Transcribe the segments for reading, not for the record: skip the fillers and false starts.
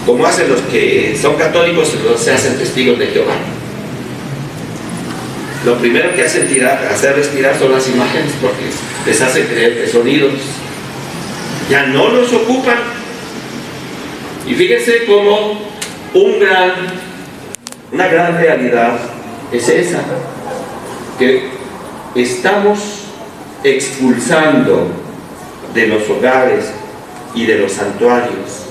como hacen los que son católicos y los se hacen testigos de Jehová. Lo primero que hacen hacerles tirar son las imágenes, porque les hace creer que son ídolos. Ya no los ocupan. Y fíjense cómo una gran realidad es esa, que estamos expulsando de los hogares y de los santuarios,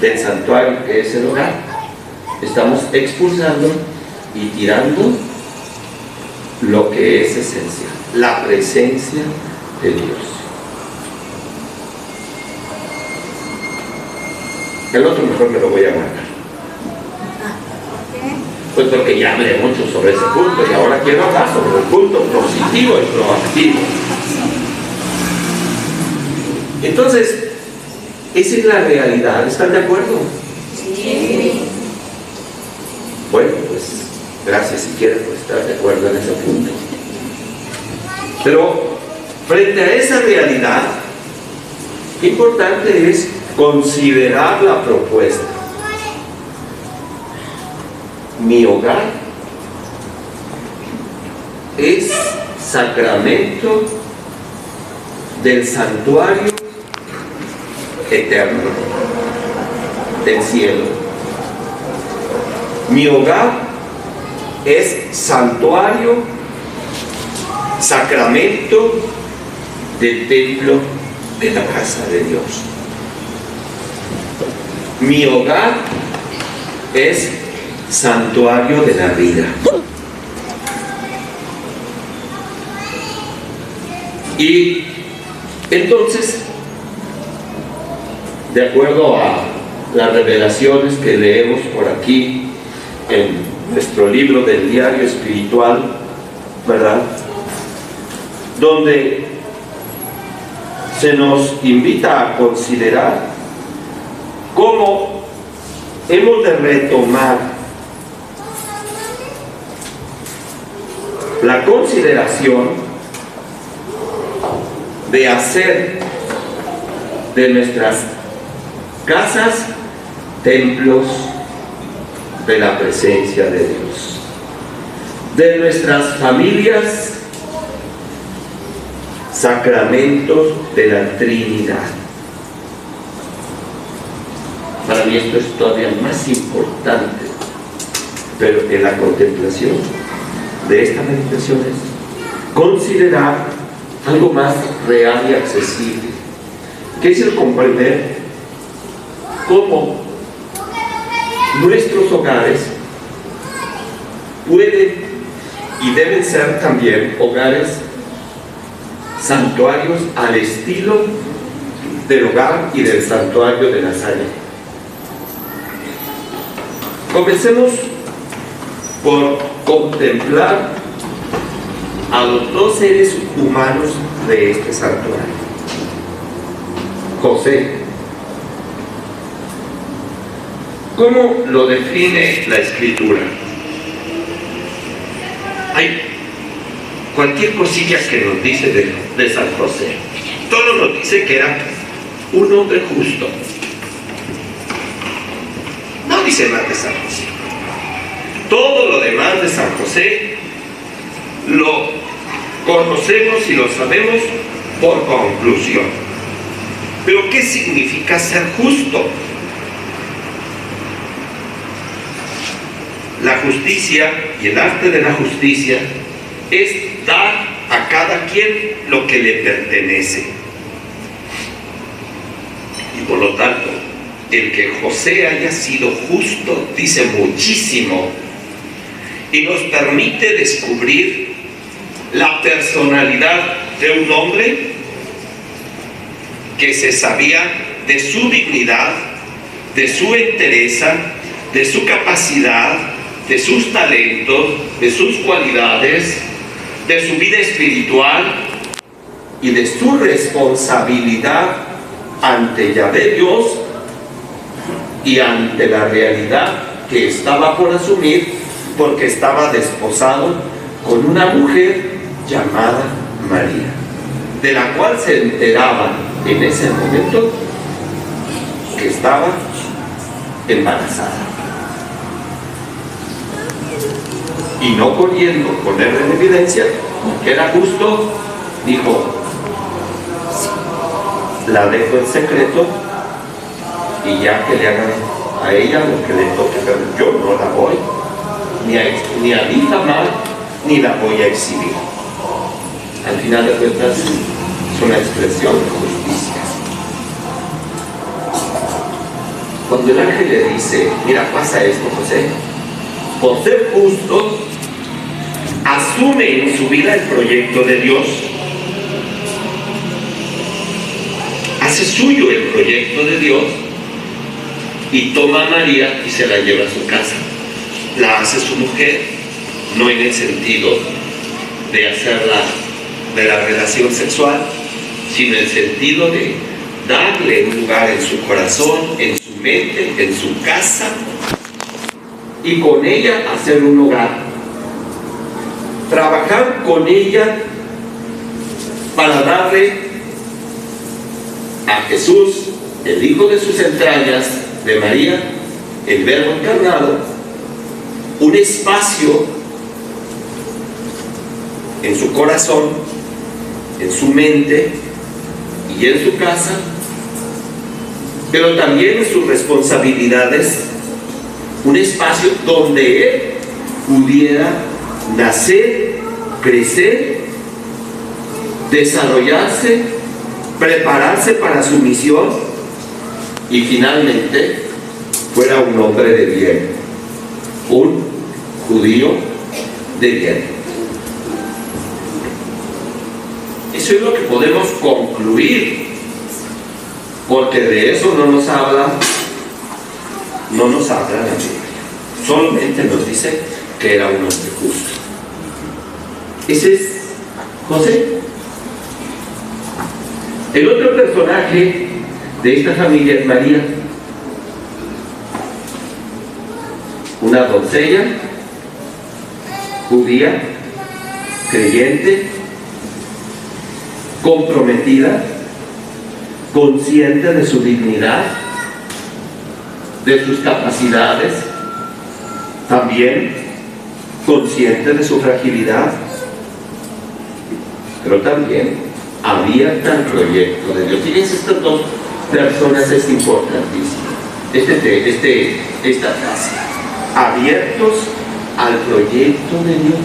del santuario que es el hogar, estamos expulsando y tirando lo que es esencial, la presencia de Dios. El otro mejor me lo voy a guardar. Pues porque ya hablé mucho sobre ese punto y ahora quiero hablar sobre el punto positivo y proactivo. Entonces, esa es la realidad. ¿Están de acuerdo? Sí. Bueno, pues gracias si quieren por estar de acuerdo en ese punto. Pero frente a esa realidad, importante es considerar la propuesta. Mi hogar es sacramento del santuario eterno del cielo. Mi hogar es santuario, sacramento del templo de la casa de Dios. Mi hogar es santuario de la vida. Y entonces, de acuerdo a las revelaciones que leemos por aquí en nuestro libro del diario espiritual, ¿verdad?, donde se nos invita a considerar cómo hemos de retomar la consideración de hacer de nuestras casas templos de la presencia de Dios, de nuestras familias sacramentos de la Trinidad. Para mí esto es todavía más importante, pero en la contemplación de esta meditación es considerar algo más real y accesible, que es el comprender cómo nuestros hogares pueden y deben ser también hogares santuarios al estilo del hogar y del santuario de Nazaret. Comencemos por contemplar a los dos seres humanos de este santuario. José. ¿Cómo lo define la Escritura? Hay cualquier cosilla que nos dice de San José. Todo nos dice que era un hombre justo. No dice más de San José. Todo lo demás de San José lo conocemos y lo sabemos por conclusión. Pero ¿qué significa ser justo? La justicia y el arte de la justicia es dar a cada quien lo que le pertenece. Y por lo tanto, el que José haya sido justo dice muchísimo y nos permite descubrir la personalidad de un hombre que se sabía de su dignidad, de su entereza, de su capacidad, de sus talentos, de sus cualidades, de su vida espiritual y de su responsabilidad ante Yahvé Dios y ante la realidad que estaba por asumir, porque estaba desposado con una mujer llamada María, de la cual se enteraba en ese momento que estaba embarazada. Y no queriendo ponerle en evidencia que era justo, dijo: la dejo en secreto y ya que le hagan a ella lo que le toque, pero yo no la voy ni a difamar ni la voy a exhibir. Al final de cuentas es una expresión de justicia. Cuando el ángel le dice: mira, pasa esto, José, por ser justo, asume en su vida el proyecto de Dios, hace suyo el proyecto de Dios y toma a María y se la lleva a su casa. La hace su mujer, no en el sentido de hacerla de la relación sexual, sino en el sentido de darle un lugar en su corazón, en su mente, en su casa, y con ella hacer un hogar. Trabajar con ella para darle a Jesús, el hijo de sus entrañas, de María, el Verbo encarnado, un espacio en su corazón, en su mente y en su casa, pero también en sus responsabilidades, un espacio donde él pudiera nacer, crecer, desarrollarse, prepararse para su misión y finalmente fuera un hombre de bien, un judío de bien. Eso es lo que podemos concluir, porque de eso no nos habla la Biblia. Solamente nos dice que era un hombre justo. Ese es José. El otro personaje de esta familia es María, una doncella judía, creyente, comprometida, consciente de su dignidad, de sus capacidades, también consciente de su fragilidad, pero también abierta al proyecto de Dios. Fíjense, estas dos personas es importantísimo. Esta frase: abiertos al proyecto de Dios.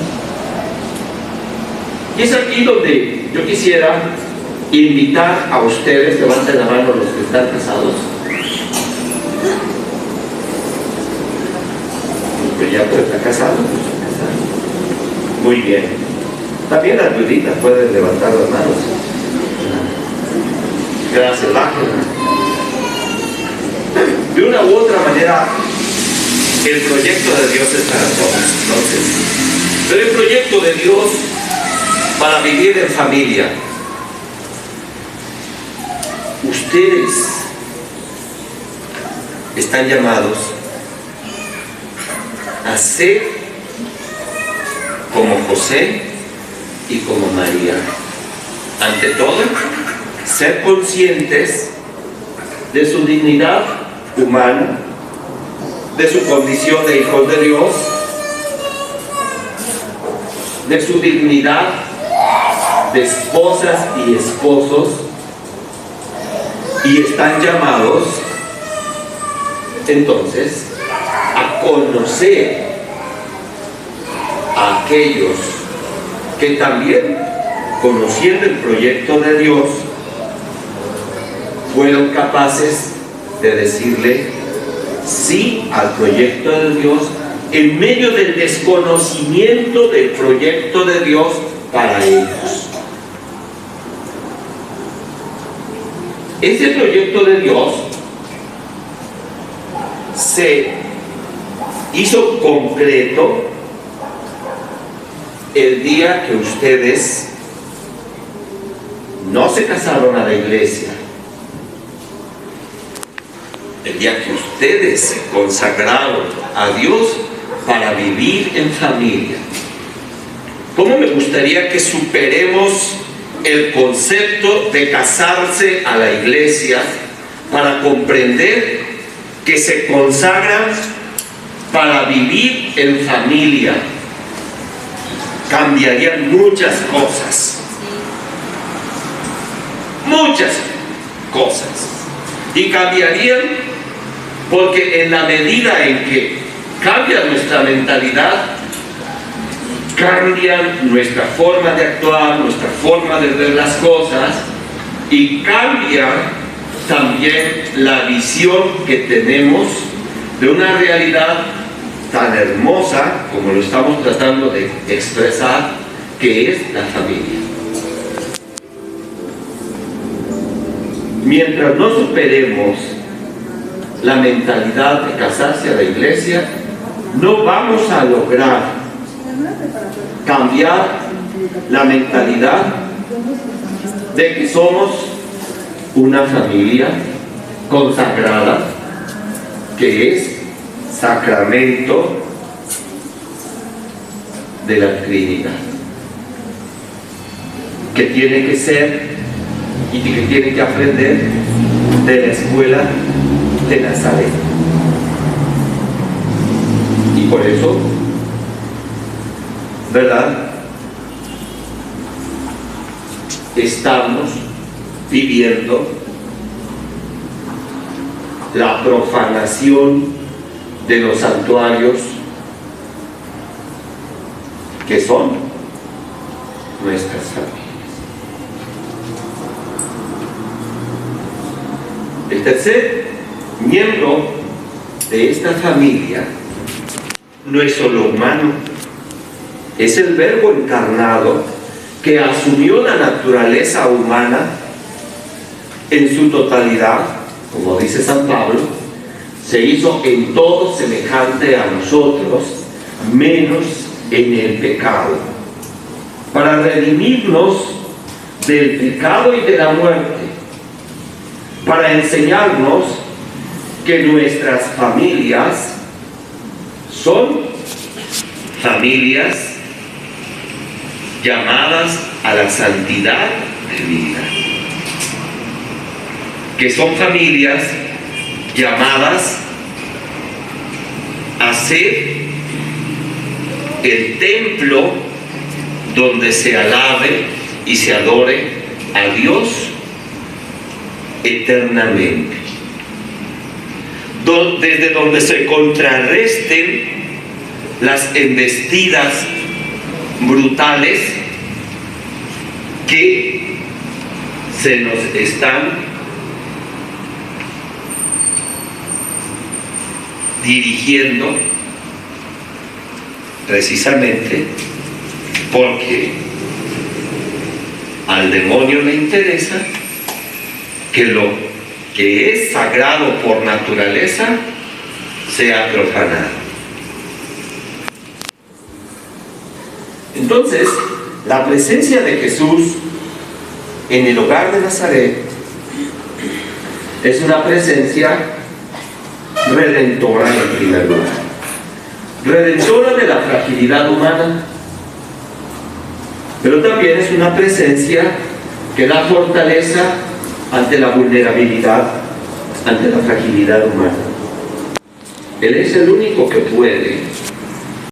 Y es aquí donde yo quisiera invitar a ustedes, levanten la mano los que están casados. Pues ya tú estás casado, muy bien. También las viuditas pueden levantar las manos. Gracias, Ángel. De una u otra manera, el proyecto de Dios es para todos. Entonces, pero el proyecto de Dios para vivir en familia. Ustedes están llamados a ser como José y como María. Ante todo, ser conscientes de su dignidad humana, de su condición de hijos de Dios, de su dignidad de esposas y esposos, y están llamados entonces a conocer a aquellos que también, conociendo el proyecto de Dios, fueron capaces de decirle sí al proyecto de Dios en medio del desconocimiento del proyecto de Dios para ellos. Ese proyecto de Dios se hizo concreto el día que ustedes no se casaron a la iglesia, el día que ustedes se consagraron a Dios para vivir en familia. ¿Cómo me gustaría que superemos el concepto de casarse a la iglesia para comprender que se consagra para vivir en familia, cambiarían muchas cosas. Muchas cosas. Y cambiarían porque en la medida en que cambia nuestra mentalidad, cambia nuestra forma de actuar, nuestra forma de ver las cosas, y cambia también la visión que tenemos de una realidad tan hermosa como lo estamos tratando de expresar, que es la familia. Mientras no superemos la mentalidad de casarse a la iglesia, no vamos a lograr cambiar la mentalidad de que somos una familia consagrada, que es sacramento de la Trinidad, que tiene que ser y que tiene que aprender de la escuela de Nazaret. Y por eso, ¿verdad?, estamos viviendo la profanación de los santuarios que son nuestras familias. El tercer miembro de esta familia no es solo humano, es el Verbo encarnado que asumió la naturaleza humana en su totalidad, como dice San Pablo, se hizo en todo semejante a nosotros, menos en el pecado, para redimirnos del pecado y de la muerte, para enseñarnos que nuestras familias son familias llamadas a la santidad de vida, que son familias llamadas a ser el templo donde se alabe y se adore a Dios eternamente, desde donde se contrarresten las embestidas brutales que se nos están dirigiendo, precisamente porque al demonio le interesa que lo que es sagrado por naturaleza sea profanado. Entonces, la presencia de Jesús en el hogar de Nazaret es una presencia redentora en primer lugar, redentora de la fragilidad humana, pero también es una presencia que da fortaleza ante la vulnerabilidad, ante la fragilidad humana. Él es el único que puede